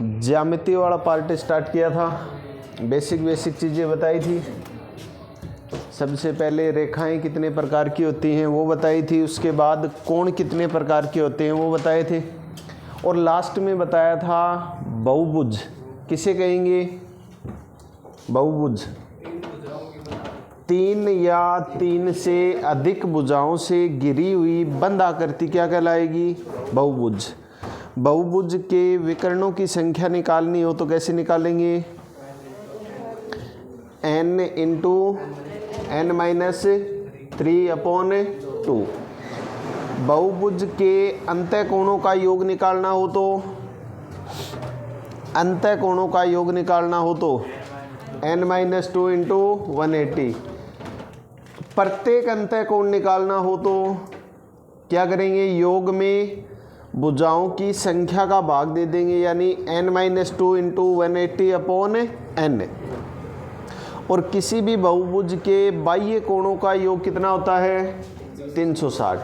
ज्यामिति वाला part start किया था, बेसिक चीज़ें बताई थी। सबसे पहले रेखाएं कितने प्रकार की होती हैं वो बताई थी, उसके बाद कोण कितने प्रकार के होते हैं वो बताए थे, और लास्ट में बताया था बहुभुज किसे कहेंगे? बहुभुज 3 या 3 से अधिक भुजाओं से घिरी हुई बंद आकृति क्या कहलाएगी? बहुभुज। बहुभुज के विकर्णों की संख्या निकालनी हो तो कैसे निकालेंगे? n into n-3/2। बहुभुज के अंतःकोणों का योग निकालना हो तो n-2 इंटू 180। प्रत्येक अंतःकोण निकालना हो तो क्या करेंगे? योग में भुजाओं की संख्या का भाग दे देंगे, यानी n-2 इंटू 180/n। और किसी भी बहुभुज के बाह्य कोणों का योग कितना होता है? 360।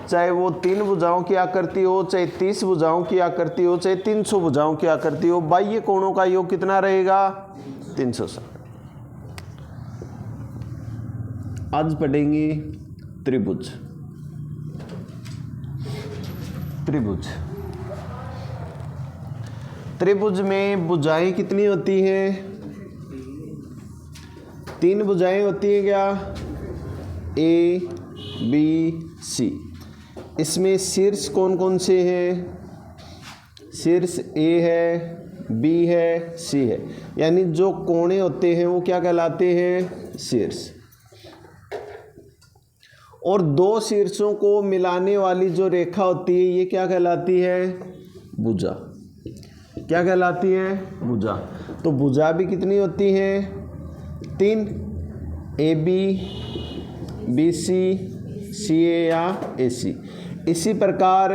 चाहे वो 3 भुजाओं की आकृति हो, चाहे 30 भुजाओं की आकृति हो, चाहे 300 भुजाओं की आकृति हो, बाह्य कोणों का योग कितना रहेगा? 360। आज पढ़ेंगे त्रिभुज। त्रिभुज में भुजाएं कितनी होती हैं? 3 भुजाएं होती हैं क्या? A, B, C। इसमें शीर्ष कौन कौन से हैं? शीर्ष A है, B है, C है, यानी जो कोणे होते हैं वो क्या कहलाते हैं? शीर्ष। और 2 शीर्षों को मिलाने वाली जो रेखा होती है ये क्या कहलाती है? भुजा। क्या कहलाती है? भुजा। तो भुजा भी कितनी होती हैं? 3, AB, BC, CA या AC। इसी प्रकार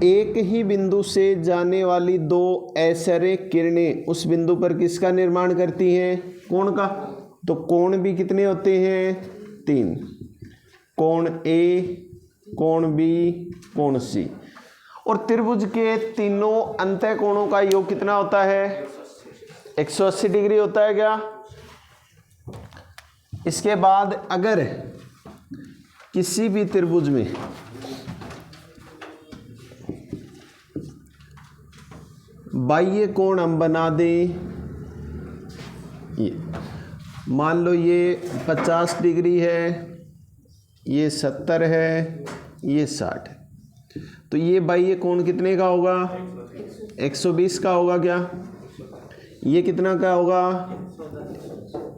एक ही बिंदु से जाने वाली 2 ऐसरे किरणें उस बिंदु पर किसका निर्माण करती हैं? कोण का। तो कोण भी कितने होते हैं? 3। कोण A, कोण B, कोण C। और त्रिभुज के तीनों अंतःकोणों का योग कितना होता है? 180 डिग्री होता है क्या? इसके बाद अगर किसी भी त्रिभुज में बाह्य कोण हम बना दें, ये मान लो ये 50 डिग्री है, ये 70 है, ये 60 है, तो ये बाह्य कोण कितने का होगा? 120 का होगा क्या? ये कितना का होगा?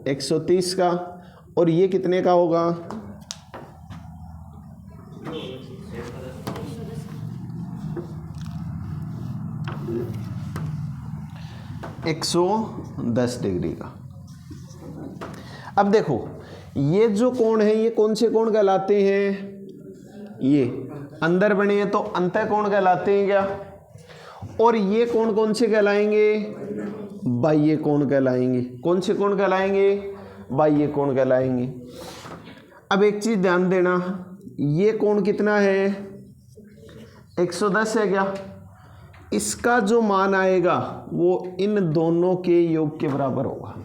130 का। और ये कितने का होगा? 110 डिग्री का। अब देखो ये जो कोण है ये कौन से कोण कहलाते हैं? ये अंदर बने हैं तो अंतःकोण कहलाते हैं क्या? और ये कोण कौन से कहलाएंगे? बाह्य कोण कहलाएंगे। कौन से कोण कहलाएंगे? बाह्य कोण कहलाएंगे। अब एक चीज ध्यान देना, ये कोण कितना है? 110 है क्या? इसका जो मान आएगा वो इन दोनों के योग के बराबर होगा।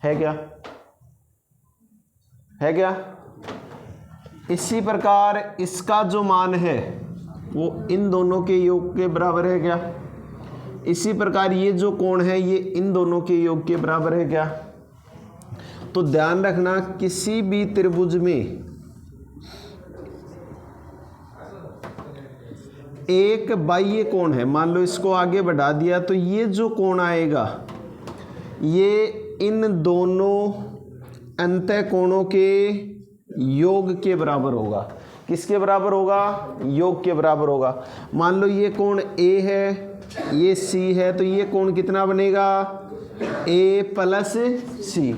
है क्या? है क्या? इसी प्रकार इसका जो मान है वो इन दोनों के योग के बराबर है क्या? इसी प्रकार ये जो कोण है ये इन दोनों के योग के बराबर है क्या? तो ध्यान रखना, किसी भी त्रिभुज में एक बाह्य कोण है, मान लो इसको आगे बढ़ा दिया, तो ये जो कोण आएगा ये इन दोनों अंतःकोणों के योग के बराबर होगा। किसके बराबर होगा? योग के बराबर होगा। मान लो ये कोण A है, ये C है, तो ये कोण कितना बनेगा? A plus C।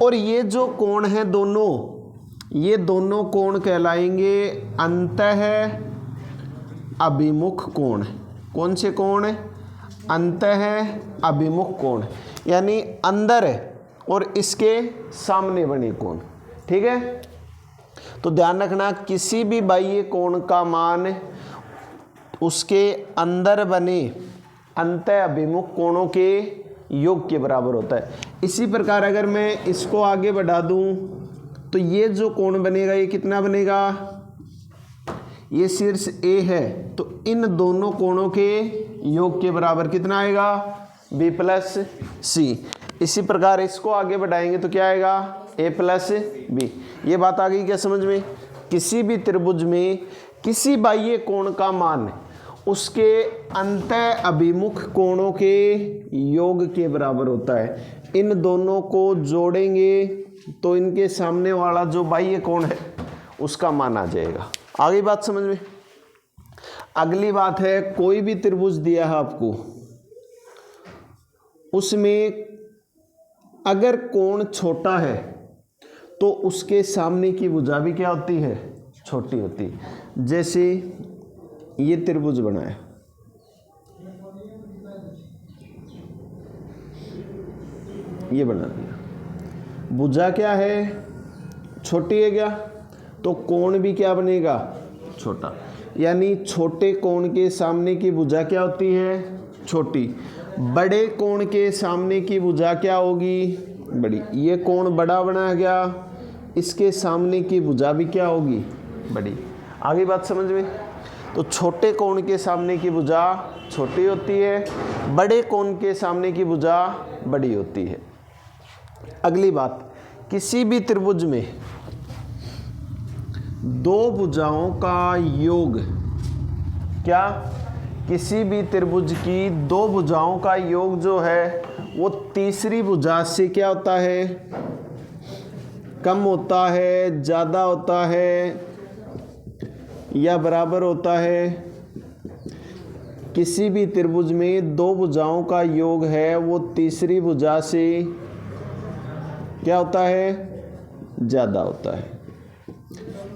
और ये जो कोण है दोनों, ये दोनों कोण कहलाएंगे अंतः अभिमुख कोण। कौन से कोण? अंतः अभिमुख कोण, यानी अंदर और इसके सामने बने कोण। ठीक है? तो ध्यान रखना, किसी भी बाह्य कोण का मान उसके अंदर बने अंतः अभिमुख कोणों के योग के बराबर होता है। इसी प्रकार अगर मैं इसको आगे बढ़ा दूं तो ये जो कोण बनेगा ये कितना बनेगा, ये शीर्ष ए है तो इन दोनों कोणों के योग के बराबर कितना आएगा, b प्लस सी। इसी प्रकार इसको आगे बढ़ाएंगे तो क्या आएगा, a प्लस बी। ये बात आ गई क्या समझ में। किसी भी त्रिभुज में किसी बाह्य कोण का मान उसके अंतः अभिमुख कोणों के योग के बराबर होता है। इन दोनों को जोड़ेंगे तो इनके सामने वाला जो बाह्य कोण है उसका मान आ जाएगा। आगे बात समझ में। अगली बात है, कोई भी त्रिभुज दिया है आपको, उसमें अगर कोण छोटा है तो उसके सामने की भुजा भी क्या होती है, छोटी होती है। जैसे ये त्रिभुज बना है, ये बना दिया, भुजा क्या है, छोटी है क्या, तो कोण भी क्या बनेगा, छोटा। यानी छोटे कोण के सामने की भुजा क्या होती है, छोटी। बड़े कोण के सामने की भुजा क्या होगी, बड़ी। ये कोण बड़ा बना गया, इसके सामने की भुजा भी क्या होगी, बड़ी। आगे बात समझ में। तो छोटे कोण के सामने की भुजा छोटी होती है, बड़े कोण के सामने की भुजा बड़ी होती है। अगली बात, किसी भी त्रिभुज में दो भुजाओं का योग, क्या, किसी भी त्रिभुज की दो भुजाओं का योग जो है वो तीसरी भुजा से क्या होता है, कम होता है, ज़्यादा होता है या बराबर होता है। किसी भी त्रिभुज में दो भुजाओं का योग है वो तीसरी भुजा से क्या होता है, ज़्यादा होता है।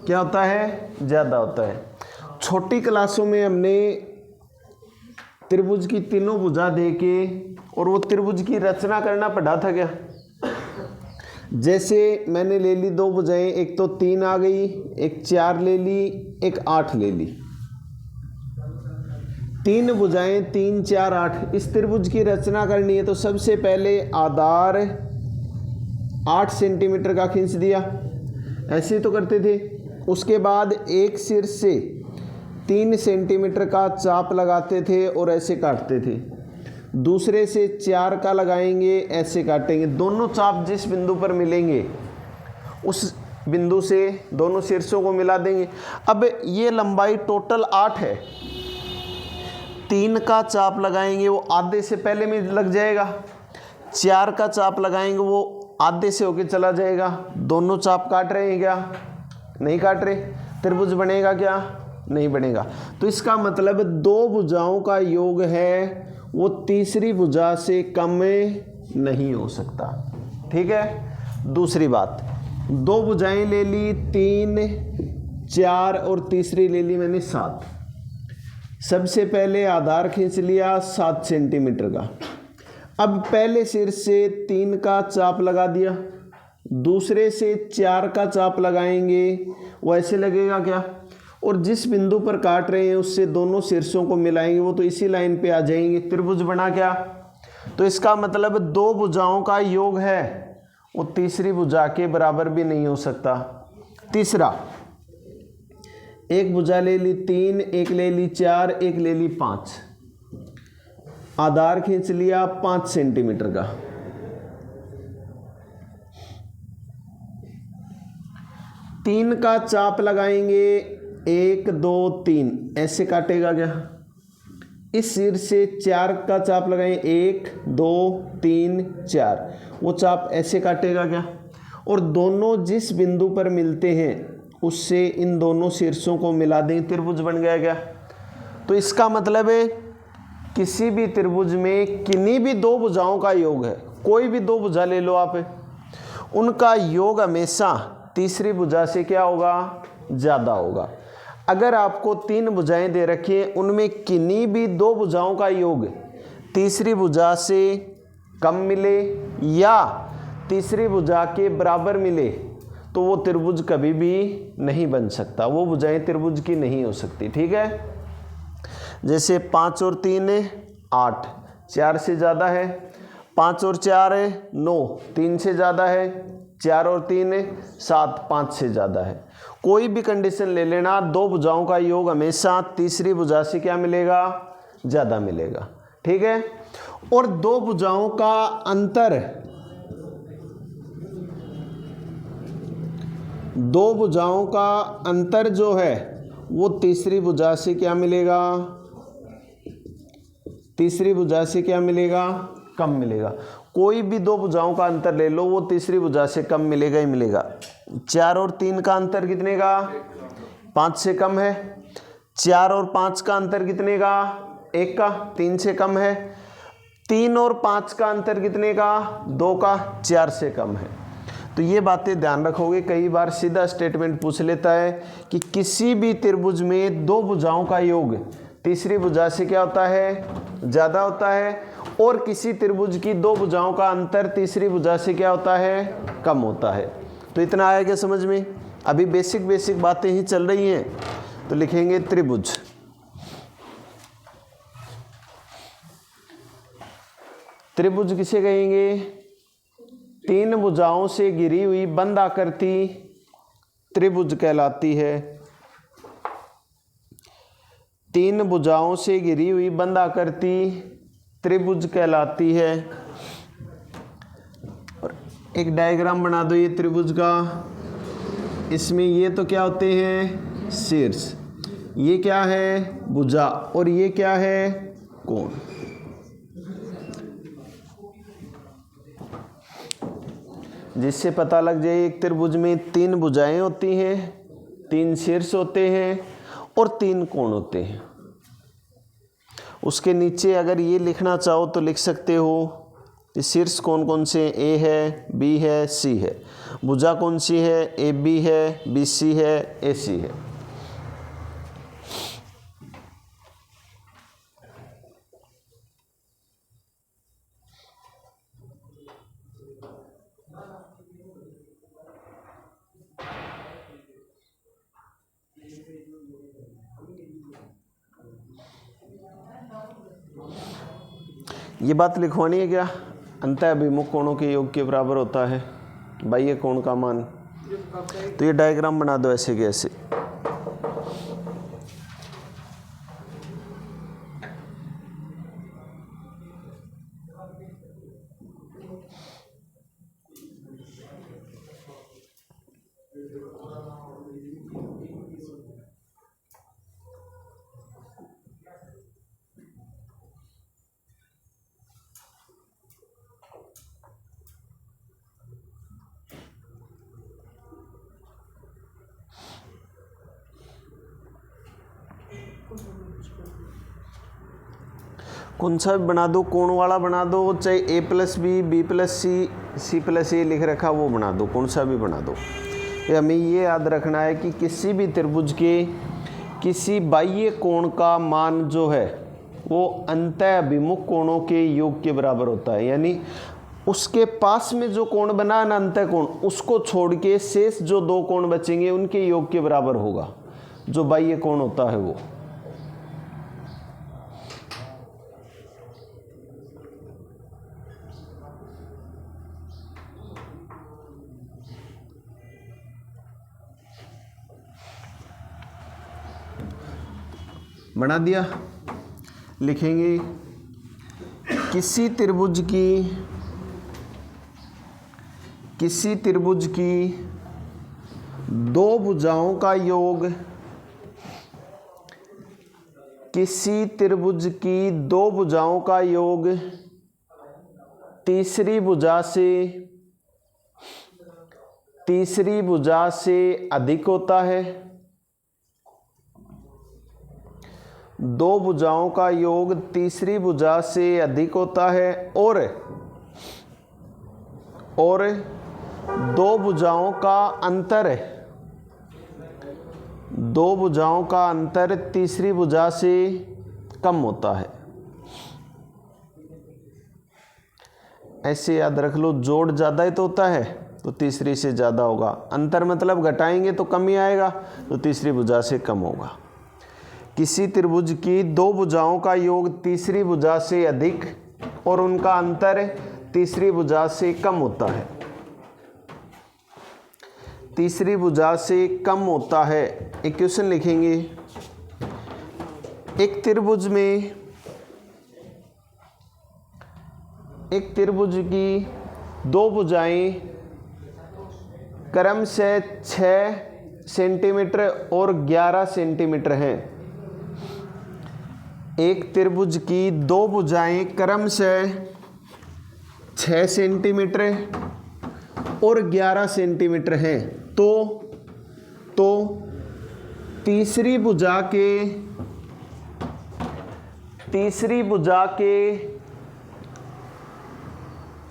क्या होता है, ज़्यादा होता है। छोटी क्लासों में हमने त्रिभुज की तीनों भुजा दे के और वो त्रिभुज की रचना करना पढ़ा था क्या। जैसे मैंने ले ली दो भुजाएं, एक तो 3 आ गई, एक 4 ले ली, एक 8 ले ली। 3 भुजाएं 3, 4, 8, इस त्रिभुज की रचना करनी है तो सबसे पहले आधार 8 सेंटीमीटर का खींच दिया, ऐसे तो करते थे। उसके बाद एक सिर से 3 सेंटीमीटर का चाप लगाते थे और ऐसे काटते थे। दूसरे से 4 का लगाएंगे, ऐसे काटेंगे। दोनों चाप जिस बिंदु पर मिलेंगे उस बिंदु से दोनों शीर्षों को मिला देंगे। अब ये लंबाई टोटल 8 है, 3 का चाप लगाएंगे वो आधे से पहले में लग जाएगा, 4 का चाप लगाएंगे वो आधे से होके चला जाएगा। दोनों चाप काट रहे हैं क्या, नहीं काट रहे, त्रिभुज बनेगा क्या, नहीं बनेगा। तो इसका मतलब दो भुजाओं का योग है वो तीसरी भुजा से कम नहीं हो सकता। ठीक है। दूसरी बात, दो भुजाएं ले ली 3, 4 और तीसरी ले ली मैंने 7। सबसे पहले आधार खींच लिया 7 सेंटीमीटर का। अब पहले सिर से 3 का चाप लगा दिया, दूसरे से 4 का चाप लगाएंगे, वो ऐसे लगेगा क्या, और जिस बिंदु पर काट रहे हैं उससे दोनों शीर्षों को मिलाएंगे वो तो इसी लाइन पे आ जाएंगे। त्रिभुज बना क्या। तो इसका मतलब दो भुजाओं का योग है वो तीसरी भुजा के बराबर भी नहीं हो सकता। तीसरा, एक भुजा ले ली 3, एक ले ली 4, एक ले ली 5, आधार खींच लिया 5 सेंटीमीटर का। तीन का चाप लगाएंगे, 1, 2, 3, ऐसे काटेगा क्या। इस सिर से 4 का चाप लगाएं, 1, 2, 3, 4, वो चाप ऐसे काटेगा क्या। और दोनों जिस बिंदु पर मिलते हैं उससे इन दोनों शीर्षों को मिला दें, त्रिभुज बन गया क्या। तो इसका मतलब है किसी भी त्रिभुज में किन्हीं भी दो भुजाओं का योग है, कोई भी दो भुजा ले लो आप, उनका योग हमेशा तीसरी भुजा से क्या होगा, ज़्यादा होगा। अगर आपको 3 भुजाएं दे रखी हैं, उनमें किन्हीं भी दो भुजाओं का योग तीसरी भुजा से कम मिले या तीसरी भुजा के बराबर मिले तो वो त्रिभुज कभी भी नहीं बन सकता, वो भुजाएं त्रिभुज की नहीं हो सकती। ठीक है, जैसे 5 और 3 है 8, 4 से ज़्यादा है। 5 और 4 है 9, 3 से ज़्यादा है। 4 और 3 है 7, 5 से ज़्यादा है। कोई भी कंडीशन ले लेना, दो भुजाओं का योग हमेशा तीसरी भुजा से क्या मिलेगा, ज़्यादा मिलेगा। ठीक है। और दो भुजाओं का अंतर, दो भुजाओं का अंतर जो है वो तीसरी भुजा से क्या मिलेगा, तीसरी भुजा से क्या मिलेगा, कम मिलेगा। कोई भी दो भुजाओं का अंतर ले लो, वो तीसरी भुजा से कम मिलेगा ही मिलेगा। 4 और 3 का अंतर कितने का, 5 से कम है। 4 और 5 का अंतर कितने का, 1 का, 3 से कम है। 3 और 5 का अंतर कितने का, 2 का, 4 से कम है। तो ये बातें ध्यान रखोगे। कई बार सीधा स्टेटमेंट पूछ लेता है कि किसी भी त्रिभुज में दो भुजाओं का योग तीसरी भुजा से क्या होता है, ज़्यादा होता है, और किसी त्रिभुज की दो भुजाओं का अंतर तीसरी भुजा से क्या होता है, कम होता है। तो इतना आया क्या समझ में? अभी बेसिक बातें ही चल रही हैं। तो लिखेंगे त्रिभुज। त्रिभुज किसे कहेंगे, तीन भुजाओं से घिरी हुई बंद आकृति त्रिभुज कहलाती है। तीन भुजाओं से घिरी हुई बंद आकृति त्रिभुज कहलाती है। और एक डायग्राम बना दो ये त्रिभुज का। इसमें ये तो क्या होते हैं, शीर्ष, ये क्या है, भुजा, और ये क्या है, कोण। जिससे पता लग जाए एक त्रिभुज में तीन भुजाएं होती हैं, तीन शीर्ष होते हैं और तीन कोण होते हैं। उसके नीचे अगर ये लिखना चाहो तो लिख सकते हो कि शीर्ष कौन कौन से, ए है, बी है, सी है। भुजा कौन सी है, ए बी है, बी सी है, ए सी है। ये बात लिखवानी है क्या, अंतःअभिमुख कोणों के योग के बराबर होता है बाह्य कोण का मान। तो ये डायग्राम बना दो ऐसे के ऐसे। कौन सा भी बना दो, कोण वाला बना दो, चाहे ए प्लस बी, बी प्लस सी, सी प्लस ए लिख रखा वो बना दो, कौन सा भी बना दो। हमें ये याद रखना है कि किसी भी त्रिभुज के किसी बाह्य कोण का मान जो है वो अंतःअभिमुख कोणों के योग के बराबर होता है। यानी उसके पास में जो कोण बना ना अंतः कोण, उसको छोड़ के शेष जो दो कोण बचेंगे उनके योग के बराबर होगा जो बाह्य कोण होता है वो। बना दिया। लिखेंगे किसी त्रिभुज की दो भुजाओं का योग, किसी त्रिभुज की दो भुजाओं का योग तीसरी भुजा से अधिक होता है। दो भुजाओं का योग तीसरी भुजा से अधिक होता है और दो भुजाओं का अंतर तीसरी भुजा से कम होता है। ऐसे याद रख लो, जोड़ ज़्यादा ही तो होता है तो तीसरी से ज़्यादा होगा, अंतर मतलब घटाएंगे तो कम ही आएगा, तो तीसरी भुजा से कम होगा। किसी त्रिभुज की दो भुजाओं का योग तीसरी भुजा से अधिक और उनका अंतर तीसरी भुजा से कम होता है। तीसरी भुजा से कम होता है। एक क्वेश्चन लिखेंगे, एक त्रिभुज की दो भुजाएं क्रम से 6 सेंटीमीटर और 11 सेंटीमीटर हैं। एक त्रिभुज की दो भुजाएं क्रम से 6 सेंटीमीटर और 11 सेंटीमीटर हैं। तो तीसरी भुजा के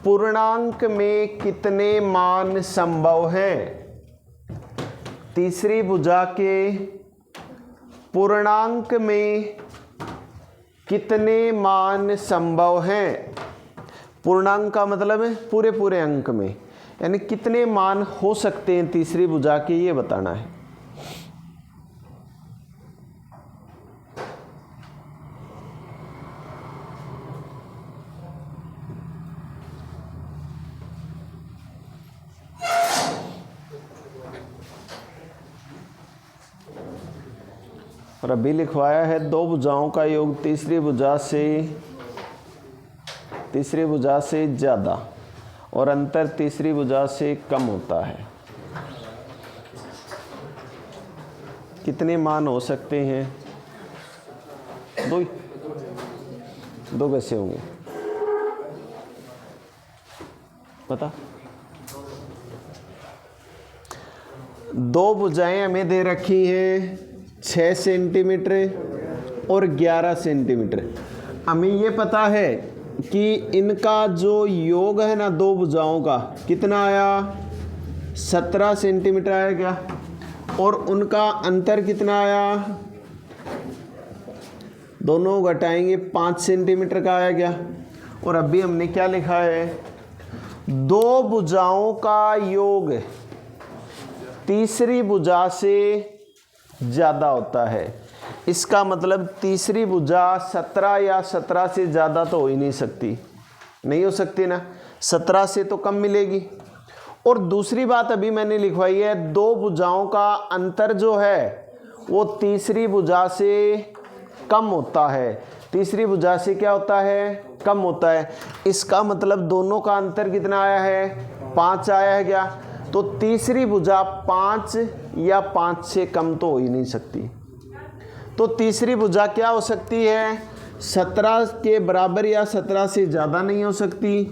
पूर्णांक में कितने मान संभव हैं? तीसरी भुजा के पूर्णांक में कितने मान संभव हैं? पूर्णांक का मतलब है पूरे पूरे अंक में, यानी कितने मान हो सकते हैं तीसरी भुजा के, ये बताना है। और अभी लिखवाया है दो भुजाओं का योग तीसरी भुजा से ज़्यादा और अंतर तीसरी भुजा से कम होता है। कितने मान हो सकते हैं? दो कैसे होंगे पता? दो भुजाएं हमें दे रखी हैं 6 सेंटीमीटर और 11 सेंटीमीटर। हमें ये पता है कि इनका जो योग है ना दो भुजाओं का कितना आया, 17 सेंटीमीटर आया क्या, और उनका अंतर कितना आया, दोनों घटाएंगे 5 सेंटीमीटर का आया क्या। और अभी हमने क्या लिखा है, दो भुजाओं का योग तीसरी भुजा से ज़्यादा होता है। इसका मतलब तीसरी भुजा 17 या 17 से ज़्यादा तो हो ही नहीं सकती, नहीं हो सकती ना, 17 से तो कम मिलेगी। और दूसरी बात अभी मैंने लिखवाई है, दो भुजाओं का अंतर जो है वो तीसरी भुजा से कम होता है। तीसरी भुजा से क्या होता है, कम होता है। इसका मतलब दोनों का अंतर कितना आया है, 5 आया है क्या। तो तीसरी भुजा 5 या 5 से कम तो हो ही नहीं सकती। तो तीसरी भुजा क्या हो सकती है, 17 के बराबर या 17 से ज़्यादा नहीं हो सकती,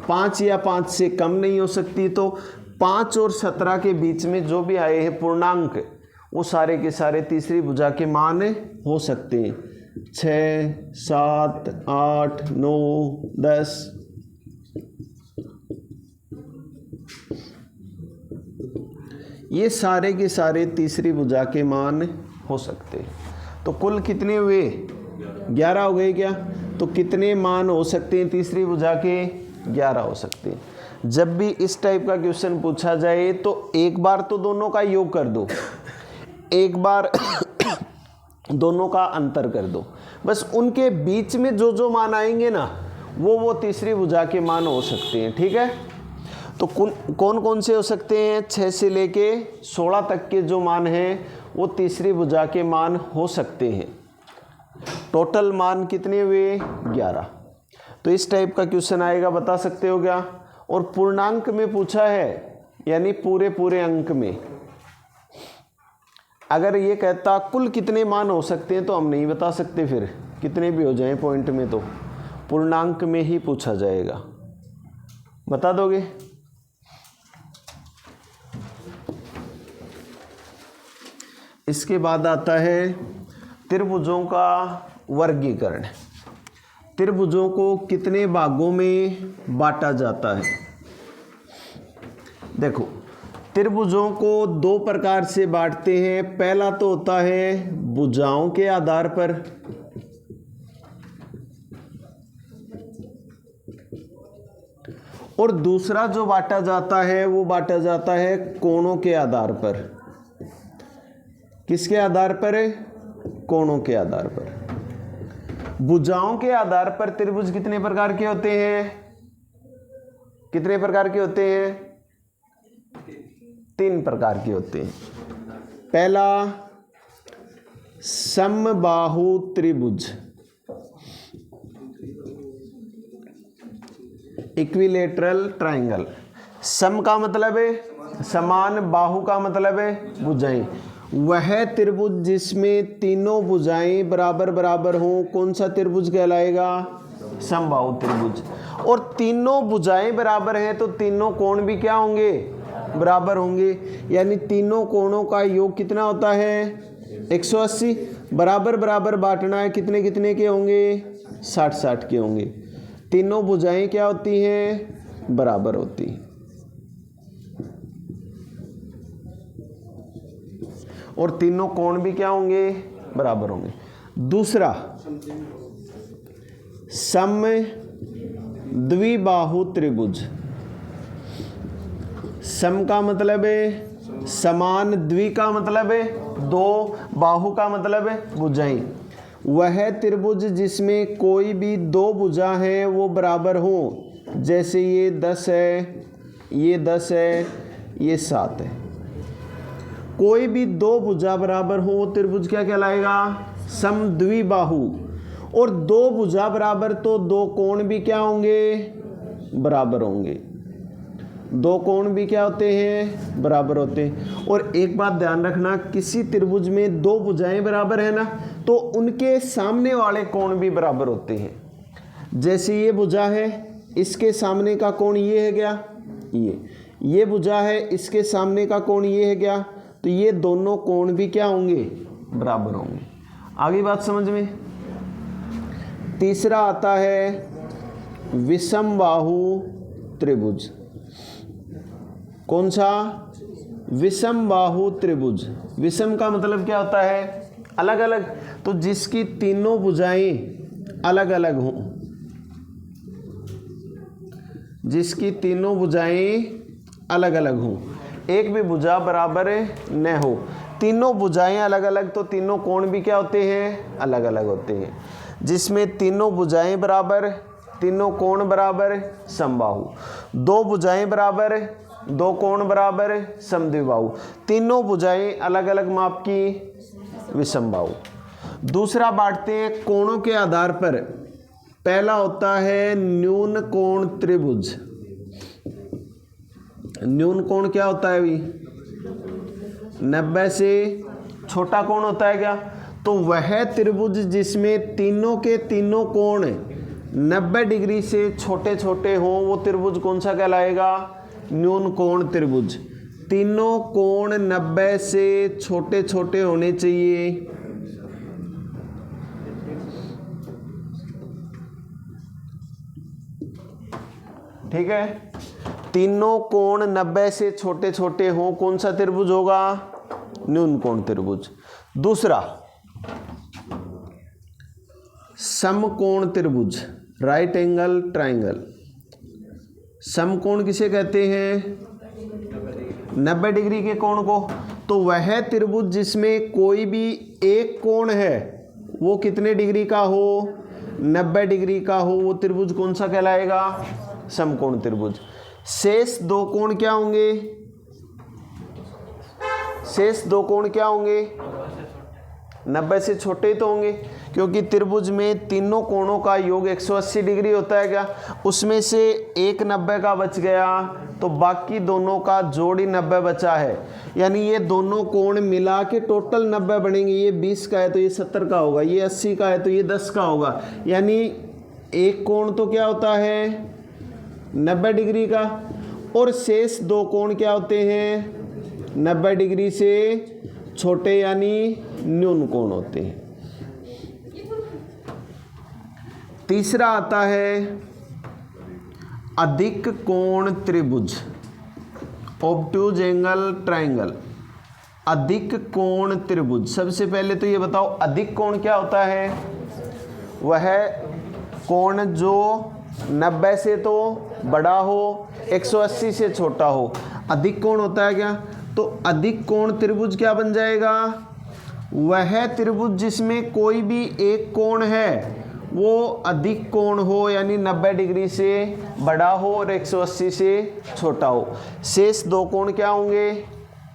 5 या 5 से कम नहीं हो सकती। तो 5 और 17 के बीच में जो भी आए हैं पूर्णांक वो सारे के सारे तीसरी भुजा के मान हो सकते हैं। 6, 7, 8, 9, 10। ये सारे के सारे तीसरी भुजा के मान हो सकते हैं। तो कुल कितने हुए, 11 हो गए क्या। तो कितने मान हो सकते हैं तीसरी भुजा के, 11 हो सकते हैं। जब भी इस टाइप का क्वेश्चन पूछा जाए तो एक बार तो दोनों का योग कर दो, एक बार दोनों का अंतर कर दो, बस उनके बीच में जो जो मान आएंगे ना वो तीसरी भुजा के मान हो सकते हैं। ठीक है, तो कौन कौन से हो सकते हैं, 6 से लेके 16 तक के जो मान हैं वो तीसरी भुजा के मान हो सकते हैं। टोटल मान कितने हुए, 11। तो इस टाइप का क्वेश्चन आएगा, बता सकते हो क्या। और पूर्णांक में पूछा है, यानी पूरे पूरे अंक में। अगर ये कहता कुल कितने मान हो सकते हैं तो हम नहीं बता सकते, फिर कितने भी हो जाएं पॉइंट में, तो पूर्णांक में ही पूछा जाएगा। बता दोगे। इसके बाद आता है त्रिभुजों का वर्गीकरण। त्रिभुजों को कितने भागों में बांटा जाता है। देखो, त्रिभुजों को 2 प्रकार से बांटते हैं। पहला तो होता है भुजाओं के आधार पर, और दूसरा जो बांटा जाता है वो बांटा जाता है कोणों के आधार पर। किसके आधार पर है, कोणों के आधार पर। भुजाओं के आधार पर त्रिभुज कितने प्रकार के होते हैं? कितने प्रकार के होते हैं? 3 प्रकार के होते हैं। पहला समबाहु त्रिभुज, इक्विलेटरल ट्रायंगल। सम का मतलब है समान, बाहु का मतलब है भुजाएं। वह त्रिभुज जिसमें तीनों भुजाएं बराबर बराबर हों, कौन सा त्रिभुज कहलाएगा? समबाहु त्रिभुज। और तीनों भुजाएं बराबर हैं तो तीनों कोण भी क्या होंगे? बराबर होंगे। यानी तीनों कोणों का योग कितना होता है? 180। बराबर बराबर बांटना है, कितने कितने के होंगे? 60-60 के होंगे। तीनों भुजाएं क्या होती हैं? बराबर होती हैं। और तीनों कोण भी क्या होंगे? बराबर होंगे। दूसरा सम द्विबाहु त्रिभुज। सम का मतलब है समान, द्वि का मतलब है 2, बाहु का मतलब है भुजाएं। वह त्रिभुज जिसमें कोई भी 2 भुजा हैं वो बराबर हो, जैसे ये 10 है, ये 10 है, ये 7 है। कोई भी 2 भुजा बराबर हो वो त्रिभुज क्या कहलाएगा? समद्विबाहु। और 2 भुजा बराबर तो 2 कोण भी क्या होंगे? बराबर होंगे। 2 कोण भी क्या होते हैं? बराबर होते हैं। और एक बात ध्यान रखना, किसी त्रिभुज में 2 भुजाएं बराबर है ना, तो उनके सामने वाले कोण भी बराबर होते हैं। जैसे ये भुजा है, इसके सामने का कोण ये है क्या? ये भुजा है, इसके सामने का कोण ये है क्या? तो ये दोनों कोण भी क्या होंगे? बराबर होंगे। आगे बात समझ में। तीसरा आता है विषमबाहु त्रिभुज। कौन सा? विषमबाहु त्रिभुज। विषम का मतलब क्या होता है? अलग अलग। तो जिसकी तीनों भुजाएं अलग अलग हों, जिसकी तीनों भुजाएं अलग अलग हों, एक भी भुजा बराबर न हो, तीनों भुजाएं अलग अलग, तो तीनों कोण भी क्या होते हैं? अलग अलग होते हैं। जिसमें तीनों भुजाएं बराबर, तीनों कोण बराबर, समबाहु। 2 भुजाएं बराबर, 2 कोण बराबर, समद्विबाहु। तीनों भुजाएं अलग अलग माप की, विषमबाहु। दूसरा बांटते हैं कोणों के आधार पर। पहला होता है न्यून कोण त्रिभुज। न्यून कोण क्या होता है भाई? 90 से छोटा कोण होता है क्या? तो वह त्रिभुज जिसमें तीनों के तीनों कोण 90 डिग्री से छोटे छोटे हों वो त्रिभुज कौन सा कहलाएगा? न्यून कोण त्रिभुज। तीनों कोण 90 से छोटे छोटे होने चाहिए। ठीक है, तीनों कोण 90 से छोटे छोटे हों, कौन सा त्रिभुज होगा? न्यून कोण त्रिभुज। दूसरा समकोण त्रिभुज, राइट एंगल ट्रायंगल। समकोण किसे कहते हैं? 90 डिग्री के कोण को। तो वह त्रिभुज जिसमें कोई भी एक कोण है वो कितने डिग्री का हो? 90 डिग्री का हो, वो त्रिभुज कौन सा कहलाएगा? समकोण त्रिभुज। शेष 2 कोण क्या होंगे? शेष 2 कोण क्या होंगे? 90 से छोटे तो होंगे, क्योंकि त्रिभुज में तीनों कोणों का योग 180 डिग्री होता है क्या? उसमें से एक 90 का बच गया, तो बाकी दोनों का जोड़ ही 90 बचा है। यानी ये दोनों कोण मिला के टोटल 90 बनेंगे। ये 20 का है तो ये 70 का होगा, ये 80 का है तो ये 10 का होगा। यानी एक कोण तो क्या होता है? 90 डिग्री का। और शेष 2 कोण क्या होते हैं? 90 डिग्री से छोटे, यानी न्यून कोण होते हैं। तीसरा आता है अधिक कोण त्रिभुज, ऑब्ट्यूज एंगल ट्रायंगल। अधिक कोण त्रिभुज। सबसे पहले तो ये बताओ अधिक कोण क्या होता है? वह कोण जो 90 से तो बड़ा हो, 180 से छोटा हो, अधिक कोण होता है क्या? तो अधिक कोण त्रिभुज क्या बन जाएगा? वह त्रिभुज जिसमें कोई भी एक कोण है वो अधिक कोण हो, यानी 90 डिग्री से बड़ा हो और 180 से छोटा हो। शेष दो कोण क्या होंगे?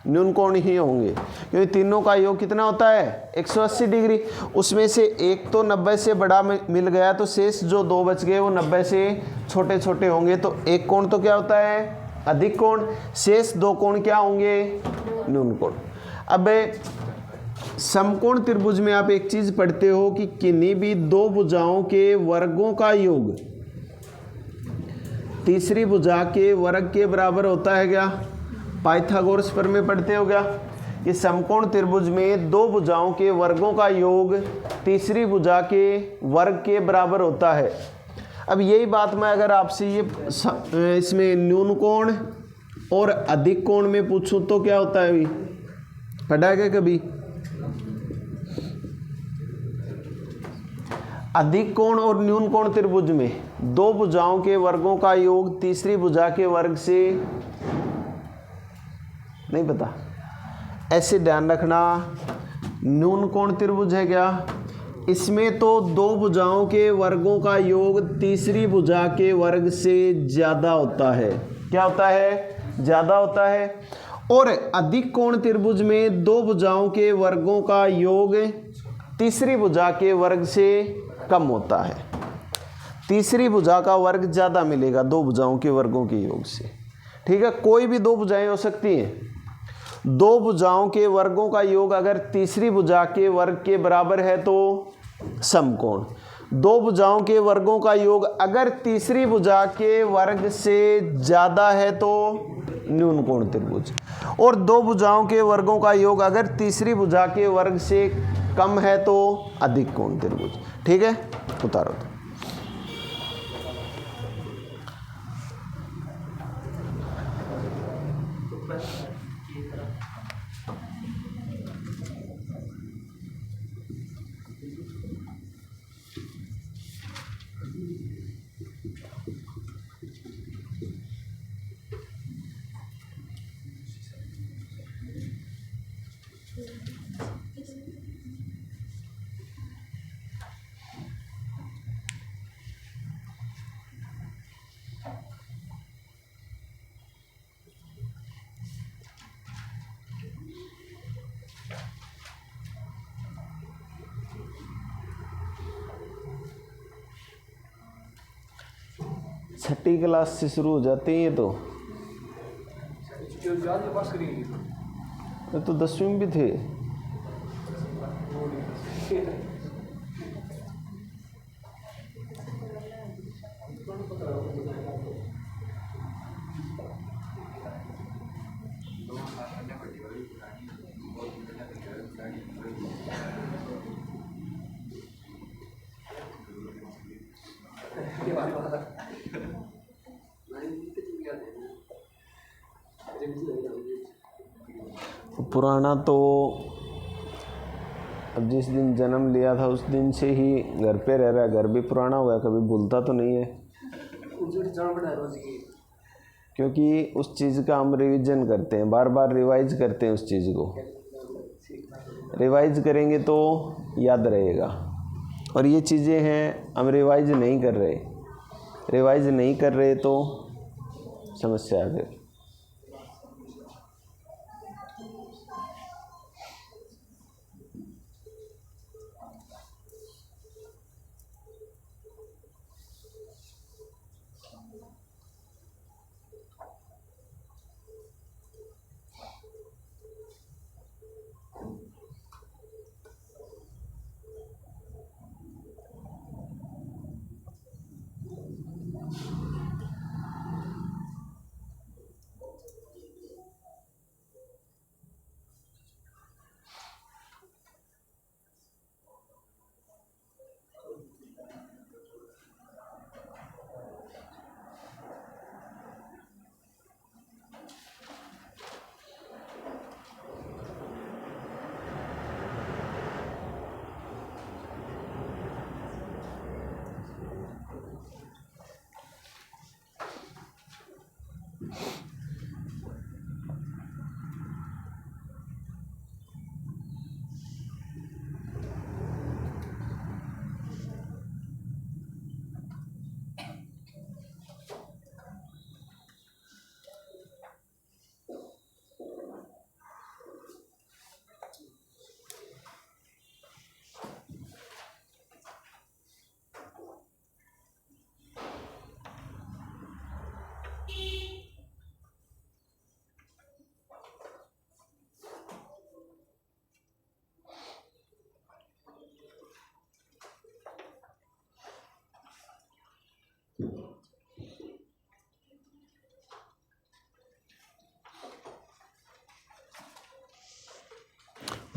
न्यून कोण ही होंगे, क्योंकि तीनों का योग कितना होता है? 180 डिग्री। उसमें से एक तो 90 से बड़ा मिल गया, तो शेष जो दो बच गए वो 90 से छोटे छोटे होंगे। तो एक कोण तो क्या होता है? अधिक कोण। शेष दो कोण क्या होंगे? न्यून कोण। अब समकोण त्रिभुज में आप एक चीज पढ़ते हो कि किन्हीं भी दो भुजाओं के वर्गों का योग तीसरी भुजा के वर्ग के बराबर होता है क्या? पाइथागोरस प्रमेय पढ़ते हो क्या? कि समकोण त्रिभुज में दो भुजाओं के वर्गों का योग तीसरी भुजा के वर्ग के बराबर होता है। अब यही बात मैं अगर आपसे ये इसमें न्यून कोण और अधिक कोण में पूछूं तो क्या होता है? अभी पढ़ा है क्या कभी? अधिक कोण और न्यून कोण त्रिभुज में दो भुजाओं के वर्गों का योग तीसरी भुजा के वर्ग से, नहीं पता? ऐसे ध्यान रखना, न्यून कोण त्रिभुज है क्या, इसमें तो दो भुजाओं के वर्गों का योग तीसरी भुजा के वर्ग से ज्यादा होता है। क्या होता है? ज्यादा होता है। और अधिक कोण त्रिभुज में दो भुजाओं के वर्गों का योग तीसरी भुजा के वर्ग से कम होता है। तीसरी भुजा का वर्ग ज्यादा मिलेगा दो भुजाओं के वर्गों के योग से। ठीक है, कोई भी दो भुजाएं हो सकती हैं। दो भुजाओं के वर्गों का योग अगर तीसरी भुजा के वर्ग के बराबर है तो समकोण। दो भुजाओं के वर्गों का योग अगर तीसरी भुजा के वर्ग से ज्यादा है तो न्यून कोण त्रिभुज। और दो भुजाओं के वर्गों का योग अगर तीसरी भुजा के वर्ग से कम है तो अधिक कोण त्रिभुज। ठीक है, उतारो। छठी क्लास से शुरू हो जाते हैं ये तो 10वीं में भी थे। पुराना तो अब जिस दिन जन्म लिया था उस दिन से ही घर पे रह रहा है। घर भी पुराना हो गया, कभी भूलता तो नहीं है, क्योंकि उस चीज़ का हम रिवीजन करते हैं, बार बार रिवाइज करते हैं। उस चीज़ को रिवाइज करेंगे तो याद रहेगा। और ये चीज़ें हैं हम रिवाइज नहीं कर रहे, रिवाइज नहीं कर रहे तो समस्या है फिर।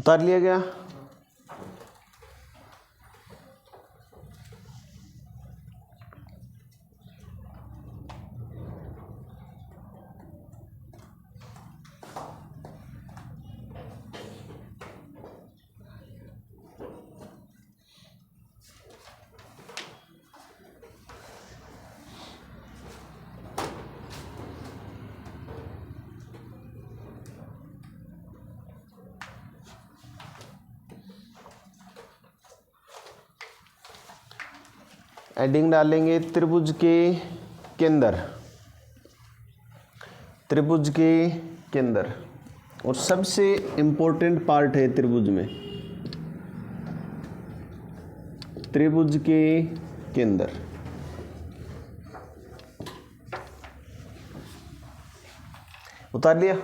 उतार लिया गया। एडिंग डालेंगे त्रिभुज के केंद्र, त्रिभुज के केंद्र, और सबसे इंपॉर्टेंट पार्ट है त्रिभुज में, त्रिभुज के केंद्र। उतार लिया।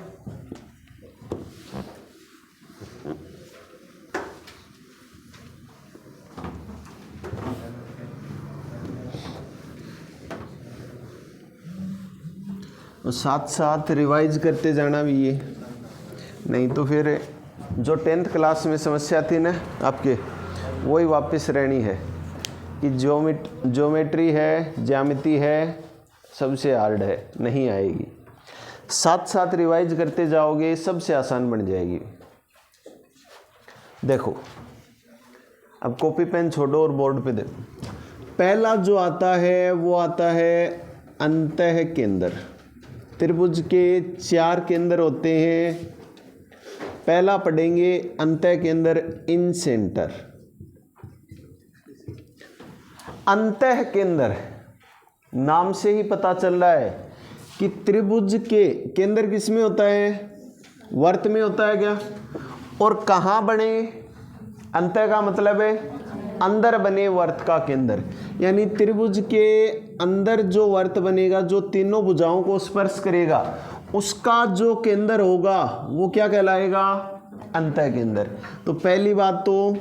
और साथ साथ रिवाइज करते जाना भी ये, नहीं तो फिर जो 10th क्लास में समस्या थी ना आपके, वही वापस रहनी है कि ज्योमेट्री है, ज्यामिति है, सबसे हार्ड है, नहीं आएगी। साथ साथ रिवाइज करते जाओगे, सबसे आसान बन जाएगी। देखो अब कॉपी पेन छोड़ो और बोर्ड पे देखो। पहला जो आता है वो आता है अंतः केंद्र। त्रिभुज के 4 केंद्र होते हैं। पहला पढ़ेंगे अंतः केंद्र, इन सेंटर। अंतः केंद्र नाम से ही पता चल रहा है कि त्रिभुज के केंद्र किस में होता है, वर्त में होता है क्या। और कहाँ बने, अंतः का मतलब है अंदर बने वर्त का केंद्र, यानी त्रिभुज के अंदर जो वर्त बनेगा, जो तीनों भुजाओं को स्पर्श करेगा, उसका जो केंद्र होगा वो क्या कहलाएगा, अंतः केंद्र। तो पहली बात तो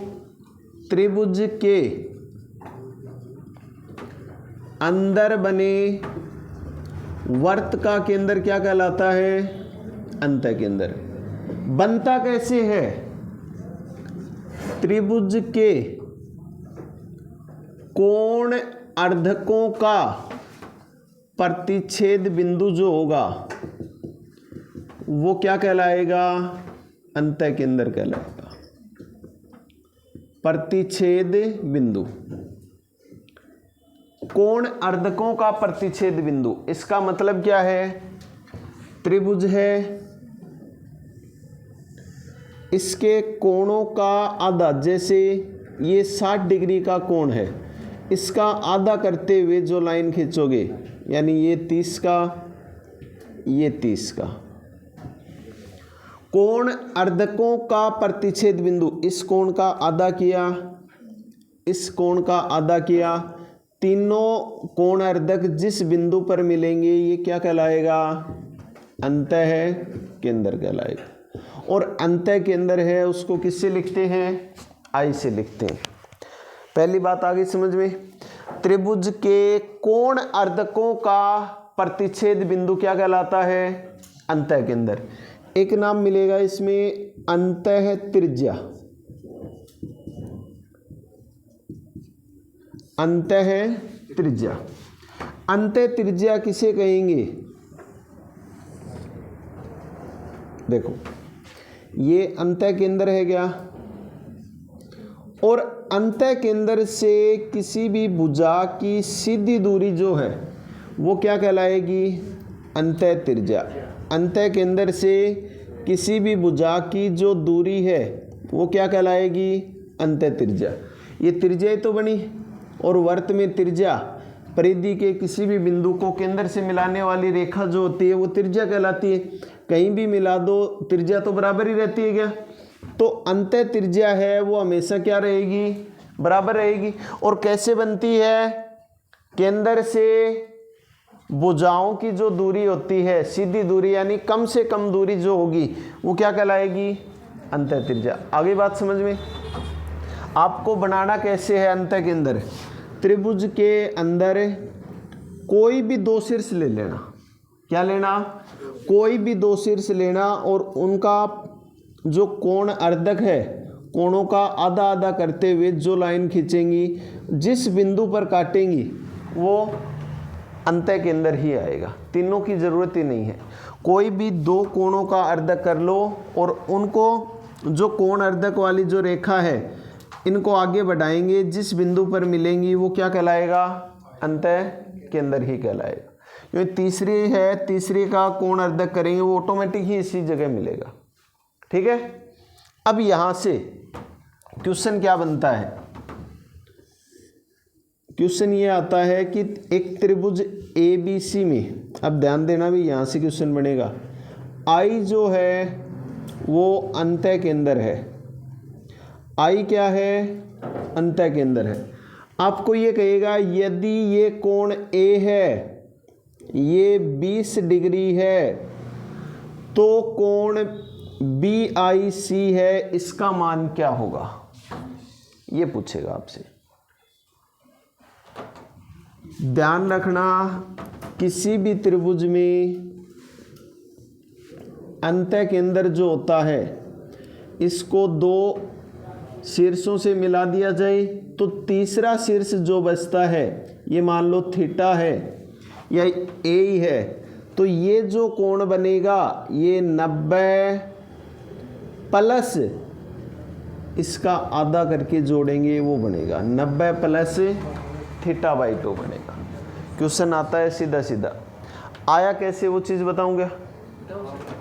त्रिभुज के अंदर बने वर्त का केंद्र क्या कहलाता है, अंतः केंद्र। बनता कैसे है, त्रिभुज के कोण अर्धकों का प्रतिच्छेद बिंदु जो होगा वो क्या कहलाएगा, अंतः केंद्र कहलाएगा। प्रतिच्छेद बिंदु, कोण अर्धकों का प्रतिच्छेद बिंदु, इसका मतलब क्या है, त्रिभुज है, इसके कोणों का आधा, जैसे ये 60 डिग्री का कोण है, इसका आधा करते हुए जो लाइन खींचोगे, यानी ये 30 का, ये 30 का। कोण अर्धकों का प्रतिच्छेद बिंदु, इस कोण का आधा किया, इस कोण का आधा किया, तीनों कोण अर्धक जिस बिंदु पर मिलेंगे ये क्या कहलाएगा, अंतः केंद्र कहलाएगा। और अंतः केंद्र है उसको किससे लिखते हैं, आई से लिखते हैं। पहली बात आ गई समझ में। त्रिभुज के कोण अर्धकों का प्रतिच्छेद बिंदु क्या कहलाता है, अंतः केंद्र। एक नाम मिलेगा इसमें, अंतः त्रिज्या। अंतः त्रिज्या, अंतः त्रिज्या किसे कहेंगे, देखो ये अंतः केंद्र है क्या, और अंतः केंद्र से किसी भी भुजा की सीधी दूरी जो है वो क्या कहलाएगी, अंतः त्रिज्या। अंतः केंद्र से किसी भी भुजा की जो दूरी है वो क्या कहलाएगी, अंतः त्रिज्या। ये त्रिज्या तो बनी, और वर्त में त्रिज्या परिधि के किसी भी बिंदु को केंद्र से मिलाने वाली रेखा जो होती है वो त्रिज्या कहलाती है। कहीं भी मिला दो त्रिज्या तो बराबर ही रहती है क्या, तो अंतः त्रिज्या है वो हमेशा क्या रहेगी, बराबर रहेगी। और कैसे बनती है, केंद्र से भुजाओं की जो दूरी होती है, सीधी दूरी यानी कम से कम दूरी जो होगी वो क्या कहलाएगी, अंतः त्रिज्या। आगे बात समझ में। आपको बनाना कैसे है अंतः केंद्र, त्रिभुज के अंदर कोई भी 2 शीर्ष ले लेना। क्या लेना, कोई भी 2 शीर्ष लेना, और उनका जो कोण अर्धक है, कोणों का आधा आधा करते हुए जो लाइन खींचेंगी, जिस बिंदु पर काटेंगी वो अंतः के अंदर ही आएगा। तीनों की ज़रूरत ही नहीं है। कोई भी दो कोणों का अर्धक कर लो और उनको जो कोण अर्धक वाली जो रेखा है इनको आगे बढ़ाएंगे, जिस बिंदु पर मिलेंगी वो क्या कहलाएगा? अंतः के अंदर ही कहलाएगा। क्योंकि तीसरी है, तीसरी का कोण अर्धक करेंगे वो ऑटोमेटिक ही इसी जगह मिलेगा। ठीक है। अब यहाँ से क्वेश्चन क्या बनता है? क्वेश्चन ये आता है कि एक त्रिभुज ABC में, अब ध्यान देना भी, यहाँ से क्वेश्चन बनेगा। I जो है वो अंतः के अंदर है। I क्या है? अंतः के अंदर है। आपको ये कहेगा यदि ये कोण A है, ये 20 डिग्री है, तो कोण BIC है, इसका मान क्या होगा? ये पूछेगा आपसे। ध्यान रखना, किसी भी त्रिभुज में अंतः के अंदर जो होता है इसको दो शीर्षों से मिला दिया जाए तो तीसरा शीर्ष जो बचता है, ये मान लो थीटा है या ए ही है, तो ये जो कोण बनेगा ये 90 प्लस इसका आधा करके जोड़ेंगे वो बनेगा 90 प्लस θ/2 बनेगा। क्वेश्चन आता है सीधा सीधा। आया कैसे वो चीज़ बताऊंगा।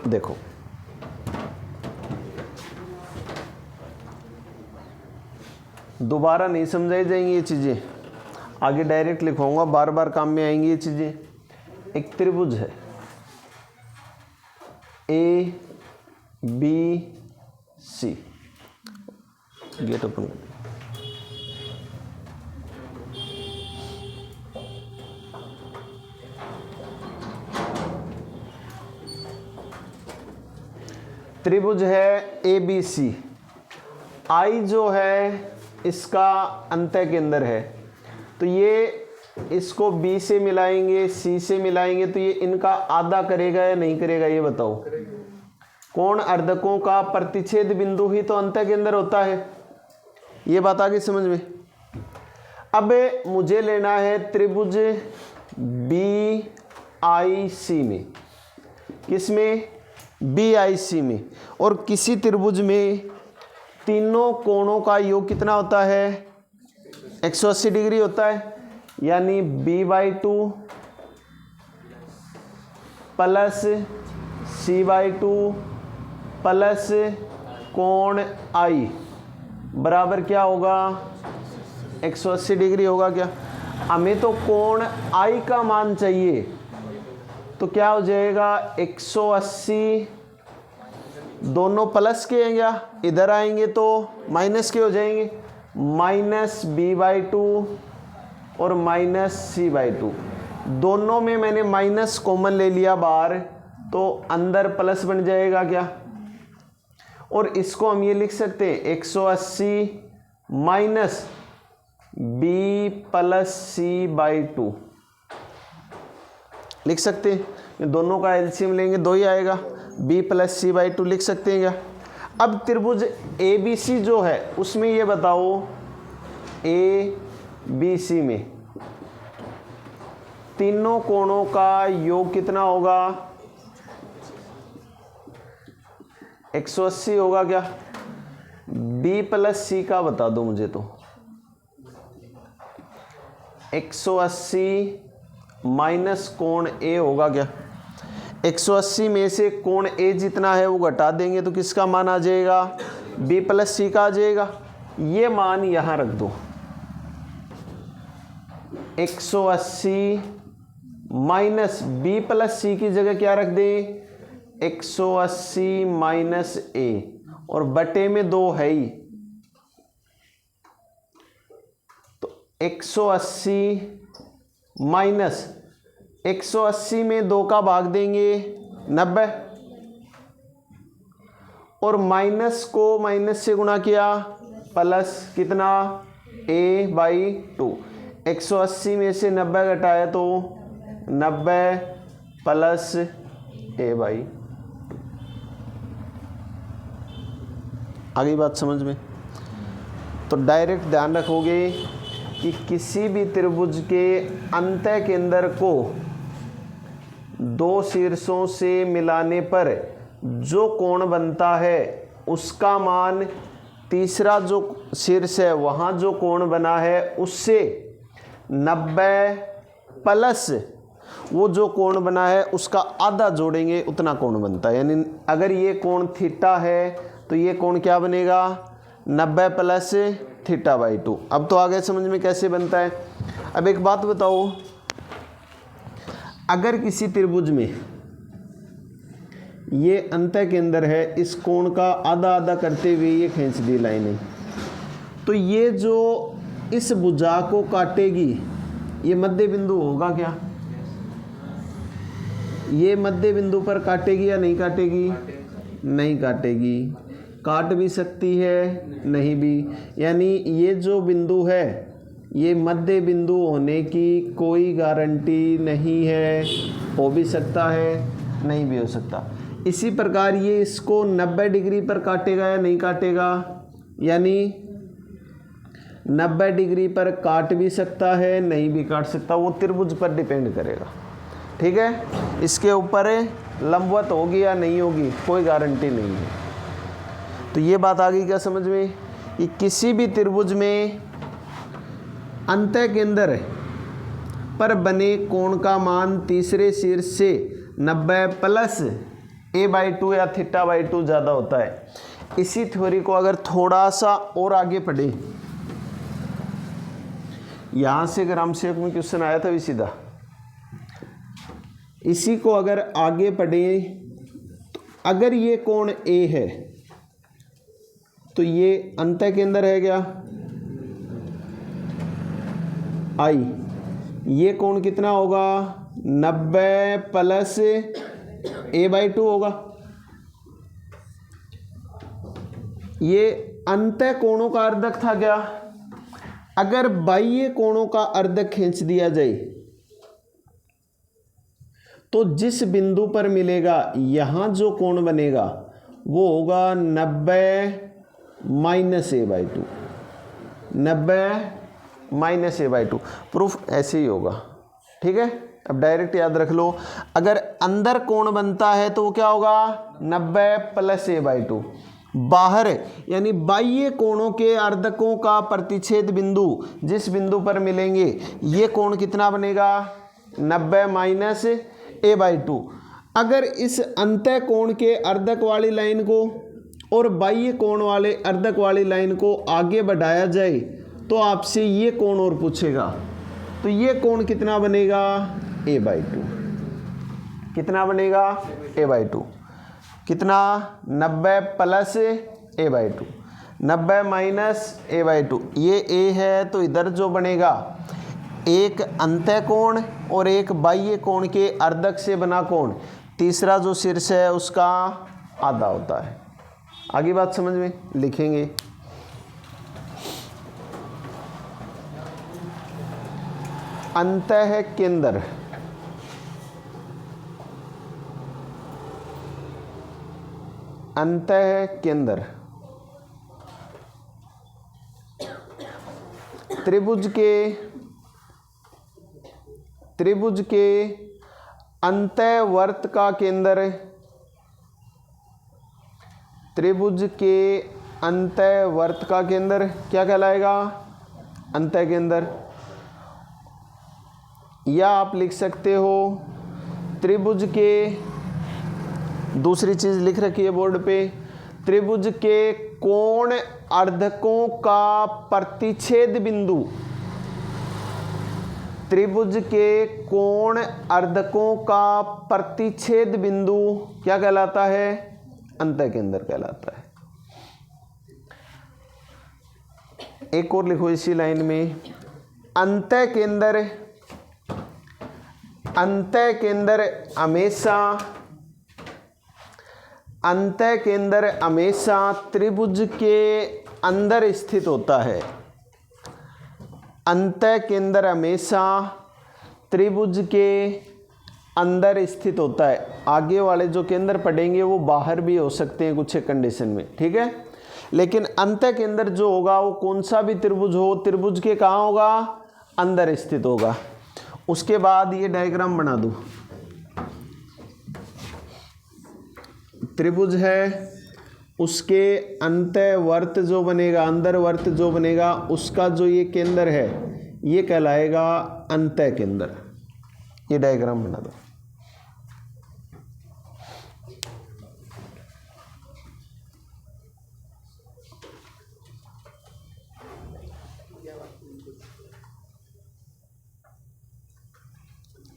देखो, दोबारा नहीं समझाई जाएंगी ये चीज़ें, आगे डायरेक्ट लिखवाऊंगा, बार बार काम में आएंगी ये चीज़ें। एक त्रिभुज है ABC, गेट ओपन कर। त्रिभुज है ABC, I जो है इसका अंतः के अंदर है, तो ये इसको B से मिलाएंगे, C से मिलाएंगे, तो ये इनका आधा करेगा या नहीं करेगा, ये बताओ। कोण अर्धकों का प्रतिच्छेद बिंदु ही तो अंतः के अंदर होता है। ये बात आ गई समझ में। अब मुझे लेना है त्रिभुज BIC में, किसमें? BIC में। और किसी त्रिभुज में तीनों कोणों का योग कितना होता है? 180 डिग्री होता है, यानी B/2 प्लस C/2 प्लस कोण I बराबर क्या होगा? 180 डिग्री होगा। क्या हमें तो कोण I का मान चाहिए, तो क्या हो जाएगा? 180, दोनों प्लस के हैं क्या? इधर आएंगे तो माइनस के हो जाएंगे, माइनस B/2 और माइनस C/2। दोनों में मैंने माइनस कॉमन ले लिया बाहर, तो अंदर प्लस बन जाएगा क्या? और इसको हम ये लिख सकते हैं 180 माइनस B प्लस C/2 लिख सकते हैं। दोनों का एलसीएम लेंगे, 2 ही आएगा, B प्लस C/2 लिख सकते हैं क्या? अब त्रिभुज ABC जो है उसमें ये बताओ, ABC में तीनों कोणों का योग कितना होगा? 180 होगा क्या? B प्लस C का बता दो मुझे तो। 180 माइनस कोण A होगा क्या? 180 में से कोण A जितना है वो घटा देंगे तो किसका मान आ जाएगा? B प्लस C का आ जाएगा। ये मान यहाँ रख दो, 180 माइनस B प्लस C की जगह क्या रख दें? 180 माइनस A, और बटे में 2 है ही, तो 180 माइनस 180 में 2 का भाग देंगे 90, और माइनस को माइनस से गुणा किया, प्लस कितना? A/2। 180 में से 90 घटाया तो 90 प्लस A/2। आगे बात समझ में? तो डायरेक्ट ध्यान रखोगे कि किसी भी त्रिभुज के अंतः केंद्र को दो शीर्षों से मिलाने पर जो कोण बनता है उसका मान तीसरा जो शीर्ष है वहाँ जो कोण बना है उससे 90 प्लस वो जो कोण बना है उसका आधा जोड़ेंगे, उतना कोण बनता है। यानी अगर ये कोण थीटा है तो ये कोण क्या बनेगा? 90 प्लस θ/2। अब तो आगे समझ में कैसे बनता है। अब एक बात बताओ, अगर किसी त्रिभुज में ये अंतः केंद्र है, इस कोण का आधा आधा करते हुए ये खींच दी लाइनें, तो ये जो इस भुजा को काटेगी ये मध्य बिंदु होगा क्या? ये मध्य बिंदु पर काटेगी या नहीं काटेगी? नहीं काटेगी। काट भी सकती है, नहीं भी। यानी ये जो बिंदु है ये मध्य बिंदु होने की कोई गारंटी नहीं है। हो भी सकता है, नहीं भी हो सकता। इसी प्रकार ये इसको 90 डिग्री पर काटेगा या नहीं काटेगा? यानी 90 डिग्री पर काट भी सकता है, नहीं भी काट सकता। वो त्रिभुज पर डिपेंड करेगा। ठीक है, इसके ऊपर लंबवत होगी या नहीं होगी कोई गारंटी नहीं है। तो ये बात आ गई क्या समझ में कि किसी भी त्रिभुज में अंतः केंद्र पर बने कोण का मान तीसरे शीर्ष से 90 प्लस a/2 या θ/2 ज़्यादा होता है। इसी थ्योरी को अगर थोड़ा सा और आगे पढ़े, यहाँ से ग्रामसेवक में क्वेश्चन आया था भी सीधा, इसी को अगर आगे पढ़े तो अगर ये कोण A है तो ये अंतः केंद्र है क्या? I। ये कोण कितना होगा? 90 प्लस a/2 होगा। ये अंतः कोणों का अर्धक था क्या? अगर बाह्य कोणों का अर्धक खींच दिया जाए तो जिस बिंदु पर मिलेगा यहां जो कोण बनेगा वो होगा 90 minus a/2। 90 minus a/2 proof ऐसे ही होगा। ठीक है, अब डायरेक्ट याद रख लो, अगर अंदर कोण बनता है तो वो क्या होगा? 90 प्लस a/2। बाहर यानी बाह्य कोणों के अर्धकों का प्रतिच्छेद बिंदु जिस बिंदु पर मिलेंगे ये कोण कितना बनेगा? 90 माइनस a/2। अगर इस अंतः कोण के अर्धक वाली लाइन को और बाह्य कोण वाले अर्धक वाली लाइन को आगे बढ़ाया जाए तो आपसे ये कोण और पूछेगा, तो ये कोण कितना बनेगा? a/2। कितना बनेगा? a/2। कितना? 90 प्लस a/2। 90 minus a/2। ये a है तो इधर जो बनेगा एक अंतः कोण और एक बाह्य कोण के अर्धक से बना कोण, तीसरा जो शीर्ष है उसका आधा होता है। आगे बात समझ में? लिखेंगे अंतः केंद्र अंतः केंद्र त्रिभुज के अंतःवर्त का केंद्र, त्रिभुज के अंतःवर्त का केंद्र क्या कहलाएगा? अंतः केंद्र। या आप लिख सकते हो त्रिभुज के, दूसरी चीज लिख रखी है बोर्ड पे, त्रिभुज के कोण अर्धकों का प्रतिच्छेद बिंदु। त्रिभुज के कोण अर्धकों का प्रतिच्छेद बिंदु क्या कहलाता है? अंतः केंद्र कहलाता है। एक और लिखो इसी लाइन में, अंतः केंद्र हमेशा त्रिभुज के अंदर स्थित होता है। अंतः केंद्र हमेशा त्रिभुज के अंदर स्थित होता है। आगे वाले जो केंद्र पढ़ेंगे वो बाहर भी हो सकते हैं कुछ कंडीशन में। ठीक है, लेकिन अंत के अंदर जो होगा वो कौन सा भी त्रिभुज हो, त्रिभुज के कहाँ होगा, अंदर स्थित होगा। उसके बाद ये डायग्राम बना दूं, त्रिभुज है, उसके अंतःवर्त जो बनेगा, अंदर वर्त जो बनेगा, उसका जो ये केंद्र है ये कहलाएगा अंतः केंद्र। ये डायग्राम बना दो।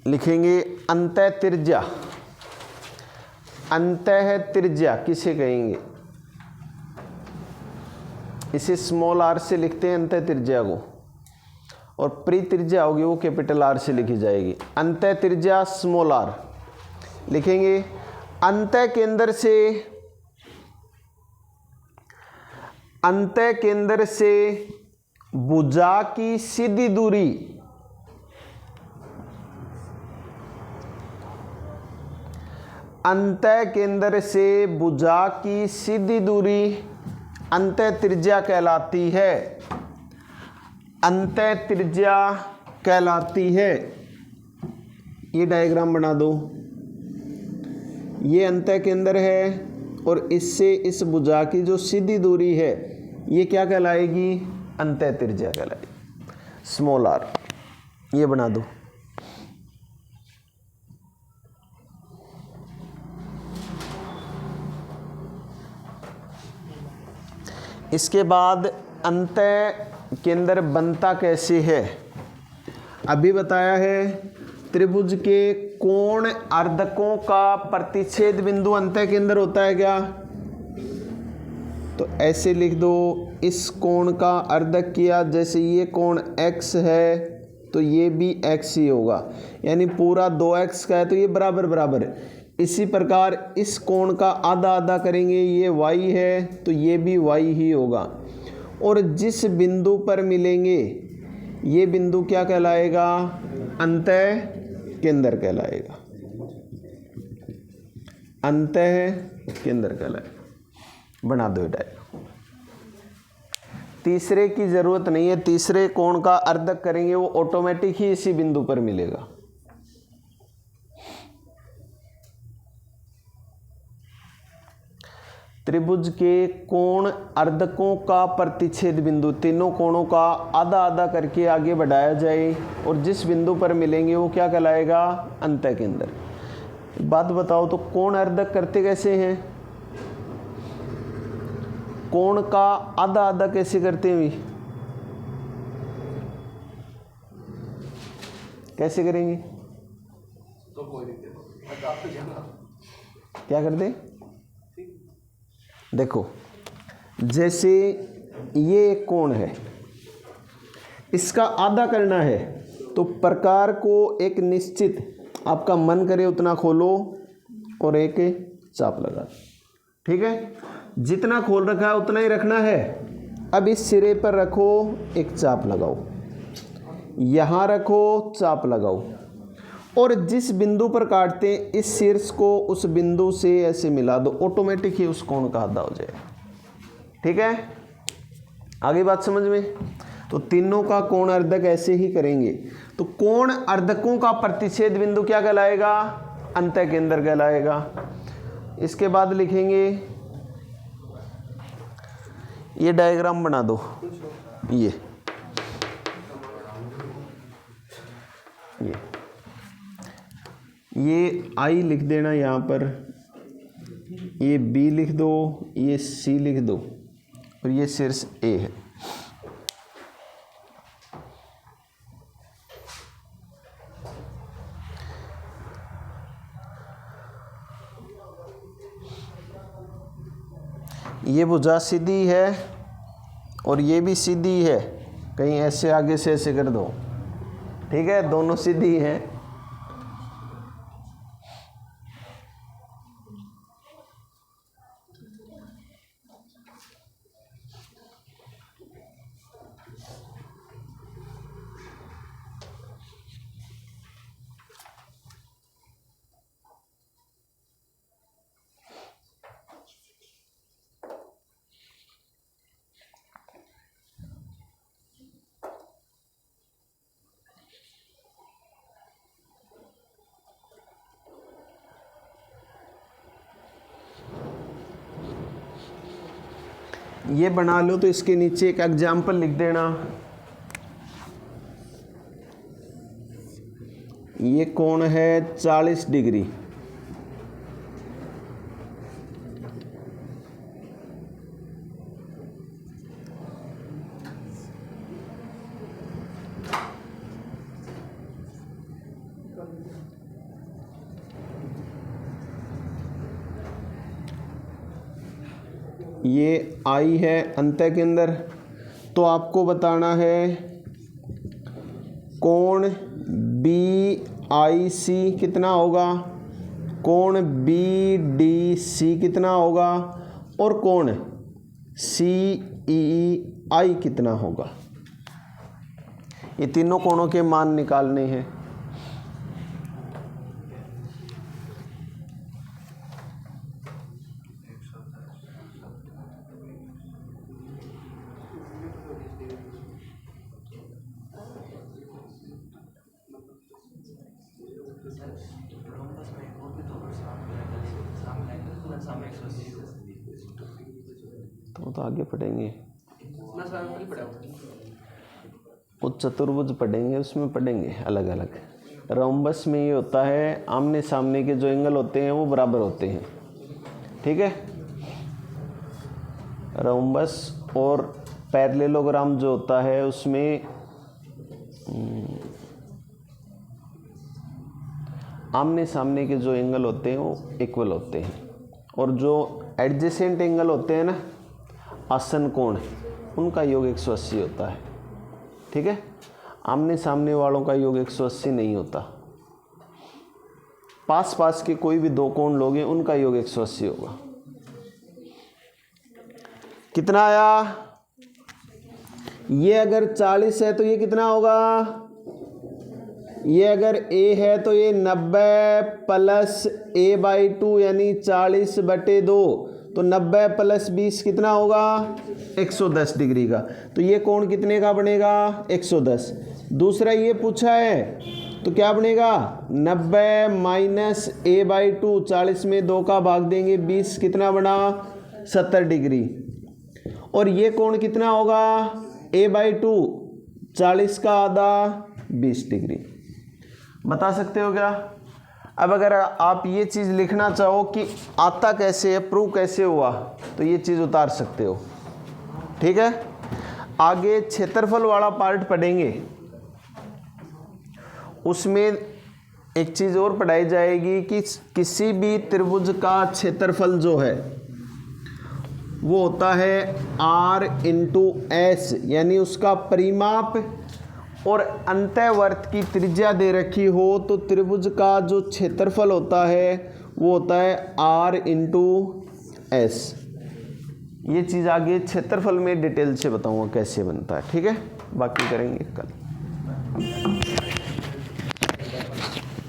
लिखेंगे अंतः त्रिज्या। अंतः त्रिज्या किसे कहेंगे, इसे स्मॉल आर से लिखते हैं अंतः त्रिज्या को, और त्रिज्या होगी वो कैपिटल आर से लिखी जाएगी। अंतः त्रिज्या स्मॉल आर लिखेंगे। अंतः केंद्र से, अंतः केंद्र से भुजा की सीधी दूरी, अंतः केंद्र से भुजा की सीधी दूरी अंतः त्रिज्या कहलाती है, अंतः त्रिज्या कहलाती है। ये डायग्राम बना दो। ये अंतः केंद्र है और इससे इस भुजा की जो सीधी दूरी है ये क्या कहलाएगी, अंतः त्रिज्या कहलाएगी, स्मॉल आर। ये बना दो। इसके बाद अंतः केंद्र बनता कैसे है, अभी बताया है। त्रिभुज के कोण अर्धकों का प्रतिच्छेद बिंदु अंतः केंद्र होता है क्या, तो ऐसे लिख दो, इस कोण का अर्धक किया, जैसे ये कोण x है तो ये भी x ही होगा, यानी पूरा 2x का है तो ये बराबर बराबर है। इसी प्रकार इस कोण का आधा आधा करेंगे, ये y है तो ये भी y ही होगा। और जिस बिंदु पर मिलेंगे ये बिंदु क्या कहलाएगा, अंतः केंद्र कहलाएगा, अंतः केंद्र कहलाएगा। बना दो डायग्राम। तीसरे की जरूरत नहीं है, तीसरे कोण का अर्धक करेंगे वो ऑटोमेटिक ही इसी बिंदु पर मिलेगा। त्रिभुज के कोण अर्धकों का प्रतिच्छेद बिंदु, तीनों कोणों का आधा आधा करके आगे बढ़ाया जाए और जिस बिंदु पर मिलेंगे वो क्या कहलाएगा, अंतः केंद्र। बात बताओ तो कोण अर्धक करते कैसे हैं, कोण का आधा आधा कैसे करते हैं, कैसे करेंगे, क्या करते, देखो जैसे ये एक कोण है, इसका आधा करना है तो प्रकार को एक निश्चित आपका मन करे उतना खोलो और एक चाप लगा, ठीक है। जितना खोल रखा है उतना ही रखना है। अब इस सिरे पर रखो, एक चाप लगाओ, यहाँ रखो, चाप लगाओ, और जिस बिंदु पर काटते हैं इस शीर्ष को उस बिंदु से ऐसे मिला दो, ऑटोमेटिक ही उस कोण का आधा हो जाएगा, ठीक है। आगे बात समझ में। तो तीनों का कोण अर्धक ऐसे ही करेंगे। तो कोण अर्धकों का प्रतिच्छेद बिंदु क्या कहलाएगा, अंतः केंद्र कहलाएगा। इसके बाद लिखेंगे, ये डायग्राम बना दो, ये आई लिख देना यहाँ पर, ये बी लिख दो, ये सी लिख दो और ये शीर्ष ए है। ये भुजा सीधी है और ये भी सीधी है, कहीं ऐसे आगे से ऐसे कर दो, ठीक है, दोनों सीधी हैं। ये बना लो तो इसके नीचे एक एग्जाम्पल लिख देना। ये कोण है 40 डिग्री। ये आई है अंतः के अंदर, तो आपको बताना है कोण BIC कितना होगा, कोण BDC कितना होगा और कोण CEI कितना होगा। ये तीनों कोणों के मान निकालने हैं। तो आगे पढ़ेंगे, वो चतुर्भुज पढ़ेंगे, उसमें पढ़ेंगे अलग अलग। रोम्बस में ये होता है आमने सामने के जो एंगल होते हैं वो बराबर होते हैं, ठीक है। रोम्बस और पैरेललोग्राम जो होता है उसमें आमने सामने के जो एंगल होते हैं वो इक्वल होते हैं, और जो एडजेसेंट एंगल होते हैं ना, आसन कोण, उनका योग 180 होता है, ठीक है। आमने सामने वालों का योग 180 नहीं होता। पास पास के कोई भी दो कोण लोगे उनका योग 180 होगा। कितना आया? ये अगर 40 है तो ये कितना होगा? ये अगर A है तो ये 90 प्लस A/2 यानी 40/2, तो 90 प्लस 20 कितना होगा? 110 डिग्री का। तो ये कोण कितने का बनेगा? 110। दूसरा ये पूछा है तो क्या बनेगा? 90 माइनस A/2, 40 में 2 का भाग देंगे, 20 कितना बना? 70 डिग्री। और ये कोण कितना होगा? A/2, 40 का आधा 20 डिग्री। बता सकते हो क्या? अब अगर आप ये चीज़ लिखना चाहो कि आता कैसे है, प्रूव कैसे हुआ, तो ये चीज़ उतार सकते हो, ठीक है। आगे क्षेत्रफल वाला पार्ट पढ़ेंगे, उसमें एक चीज़ और पढ़ाई जाएगी कि किसी भी त्रिभुज का क्षेत्रफल जो है वो होता है R/S, यानी उसका परिमाप, और अंतःवर्त की त्रिज्या दे रखी हो तो त्रिभुज का जो क्षेत्रफल होता है वो होता है R/S। ये चीज़ आगे क्षेत्रफल में डिटेल से बताऊंगा कैसे बनता है, ठीक है। बाकी करेंगे कल।